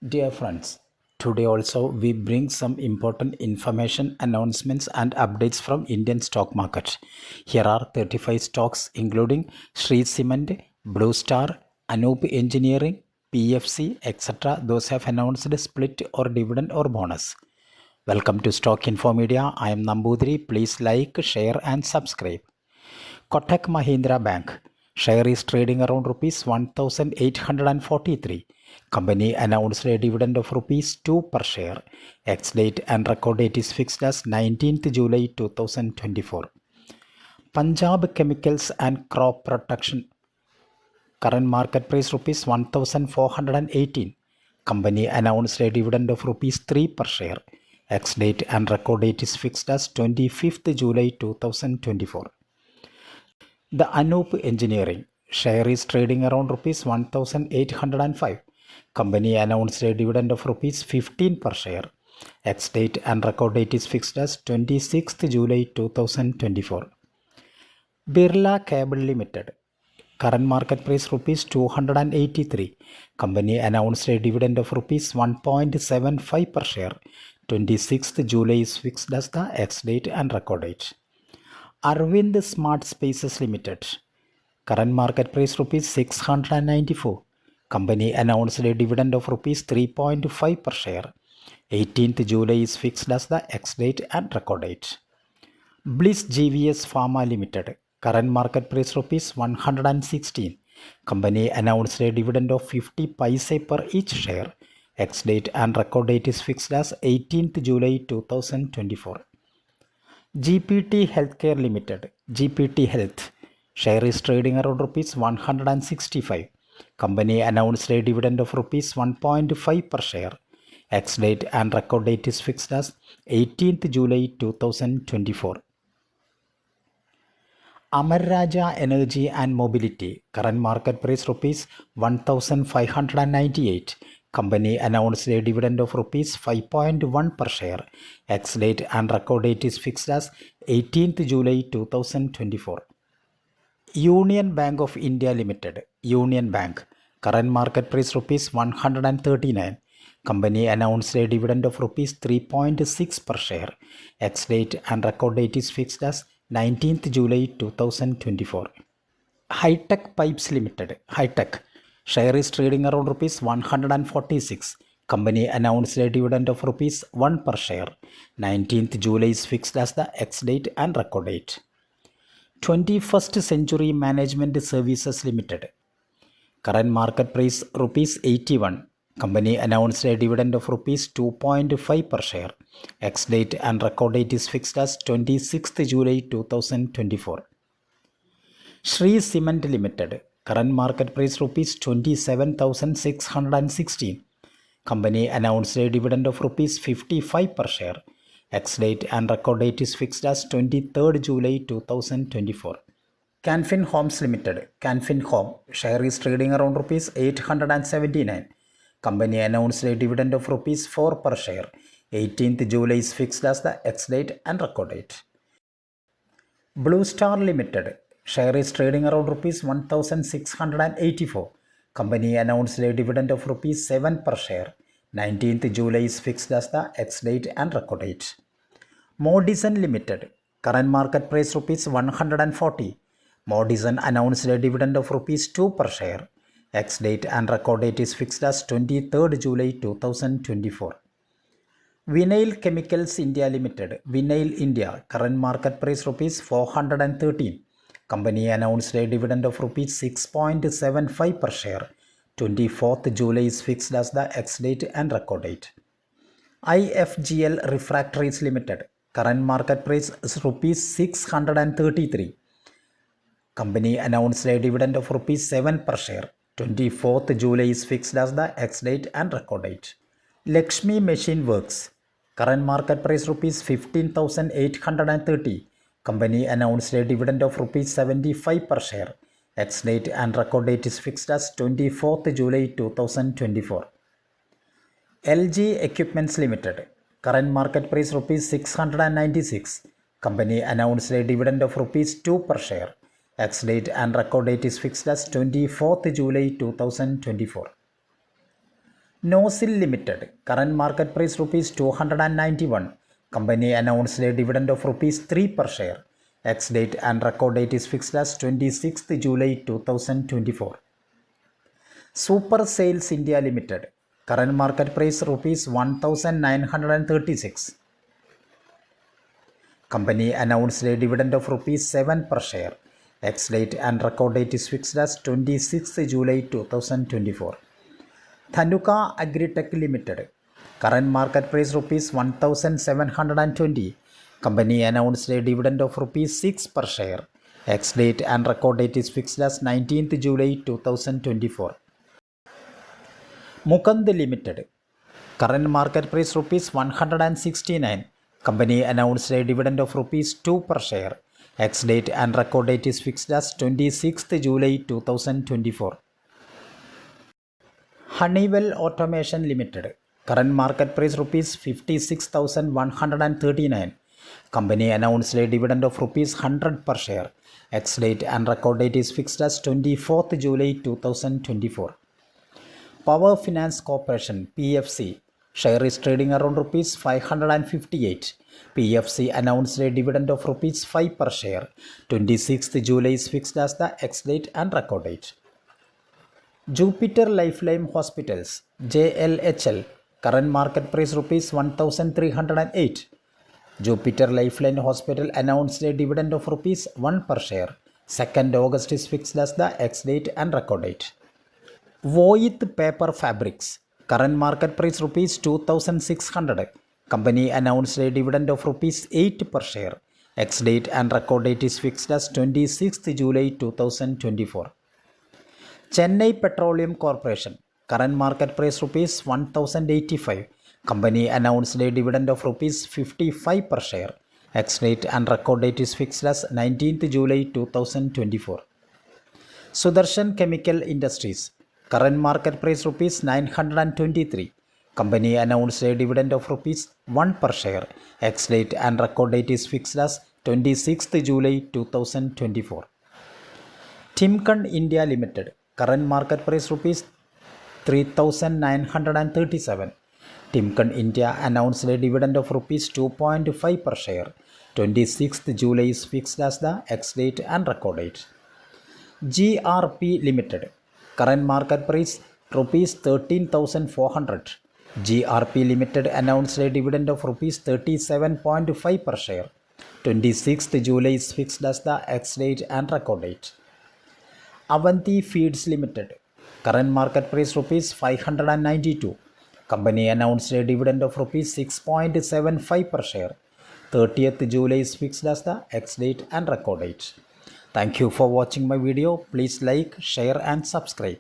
Dear friends, today also we bring some important information, announcements and updates from Indian stock market. Here are 35 stocks including Shree Cement, Blue Star, Anup Engineering, PFC, etc. Those have announced a split or dividend or bonus. Welcome to Stock Info Media. I am Nambudiri. Please like, share and subscribe. Kotak Mahindra Bank. Share is trading around rupees 1843. Company announced a dividend of rupees 2 per share. Ex-date and record date is fixed as 19th July 2024. Punjab Chemicals and Crop Protection. Current market price rupees 1418. Company announced a dividend of rupees 3 per share. Ex-date and record date is fixed as 25th July 2024. The Anup Engineering share is trading around rupees 1805. Company announced a dividend of rupees 15 per share. Ex-date and record date is fixed as 26th July 2024. Birla Cable Limited. Current market price rupees 283. Company announced a dividend of rupees 1.75 per share. 26th July is fixed as the ex-date and record date. Arvind Smart Spaces Limited. Current market price rupees 694. Company announced a dividend of rupees 3.5 per share. 18th July is fixed as the ex-date and record date. Bliss GVS Pharma Limited. Current market price rupees 116. Company announced a dividend of 50 paise per each share. Ex-date and record date is fixed as 18th July 2024. GPT Healthcare Limited, GPT Health, share is trading around rupees 165. Company announced a dividend of rupees 1.5 per share. Ex-date and record date is fixed as 18th July 2024. Amar Raja Energy and Mobility, current market price rupees 1598. Company announced a dividend of rupees 5.1 per share. Ex-date and record date is fixed as 18th July 2024. Union Bank of India Limited, Union Bank, current market price rupees 139. Company announced a dividend of rupees 3.6 per share. Ex-date and record date is fixed as 19th July 2024. High-Tech Pipes Limited, High-Tech, share is trading around rupees 146. Company announced a dividend of rupees 1 per share. 19th July is fixed as the ex-date and record date. 21st Century Management Services Limited. Current market price rupees 81. Company announced a dividend of rupees 2.5 per share. Ex-date and record date is fixed as 26th July 2024. Shree Cement Limited. Current market price rupees 27,616. Company announced a dividend of rupees 55 per share. Ex-date and record date is fixed as 23rd July 2024. Canfin Homes Limited. Canfin Home share is trading around rupees 879. Company announced a dividend of rupees 4 per share. 18th July is fixed as the ex-date and record date. Blue Star Limited. Share is trading around rupees 1684. Company announced a dividend of rupees 7 per share. 19th July is fixed as the ex-date and record date. Modison Limited. Current market price rupees 140. Modison announced a dividend of rupees 2 per share. Ex-date and record date is fixed as 23rd July 2024. Vinyl Chemicals India Limited, Vinyl India, current market price rupees 413. Company announced a dividend of rupees 6.75 per share. 24th July is fixed as the ex-date and record date. IFGL Refractories Limited, current market price is rupees 633. Company announced a dividend of rupees 7 per share. 24th July is fixed as the ex-date and record date. Lakshmi Machine Works, current market price rupees 15,830. Company announced a dividend of rupees 75 per share. Ex-date and record date is fixed as 24th July 2024. LG Equipments Limited, current market price rupees 696. Company announced a dividend of rupees 2 per share. Ex-date and record date is fixed as 24th July 2024. Nosil Limited, current market price rupees 291. Company announced a dividend of rupees 3 per share. Ex-date and record date is fixed as 26th July 2024. Super Sales India Limited, current market price rupees 1936. Company announced a dividend of rupees 7 per share. Ex-date and record date is fixed as 26th July 2024. Dhanuka Agritech Limited, current market price rupees 1720. Company announced a dividend of rupees 6 per share. Ex-date and record date is fixed as 19th July 2024. Mukund Limited, current market price rupees 169. Company announced a dividend of rupees 2 per share. Ex-date and record date is fixed as 26th July 2024. Honeywell Automation Limited, current market price rupees 56,139. Company announced a dividend of rupees 100 per share. Ex-date and record date is fixed as 24th July 2024. Power Finance Corporation PFC, share is trading around rupees 558. PFC announced a dividend of rupees 5 per share. 26th July is fixed as the ex-date and record date. Jupiter Lifeline Hospitals JLHL, current market price rupees 1308. Jupiter Lifeline Hospital announced a dividend of rupees 1 per share. 2nd August is fixed as the ex-date and record date. Voith Paper Fabrics, current market price rupees 2600. Company announced a dividend of rupees 8 per share. Ex-date and record date is fixed as 26th July 2024. Chennai Petroleum Corporation, current market price rupees 1085. Company announced a dividend of rupees 55 per share. Ex-date and record date is fixed as 19th July 2024. Sudarshan Chemical Industries, current market price rupees 923. Company announced a dividend of rupees 1 per share. Ex-date and record date is fixed as 26th July 2024. Timken India Limited, current market price rupees 3,937. Timken India announced a dividend of rupees 2.5 per share. 26th July is fixed as the ex-date and record date. GRP Limited, current market price rupees 13,400. GRP Limited announced a dividend of rupees 37.5 per share. 26th July is fixed as the ex-date and record date. Avanti Feeds Limited, current market price rupees 592. Company announced a dividend of rupees 6.75 per share. 30th July is fixed as the ex-date and record date. Thank you for watching my video. Please like, share and subscribe.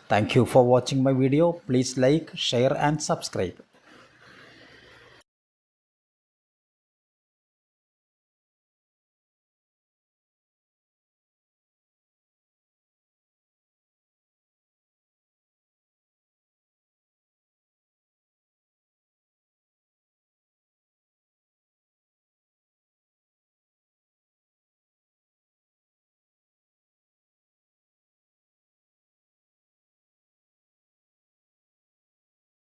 Thank you for watching my video. Please like, share and subscribe.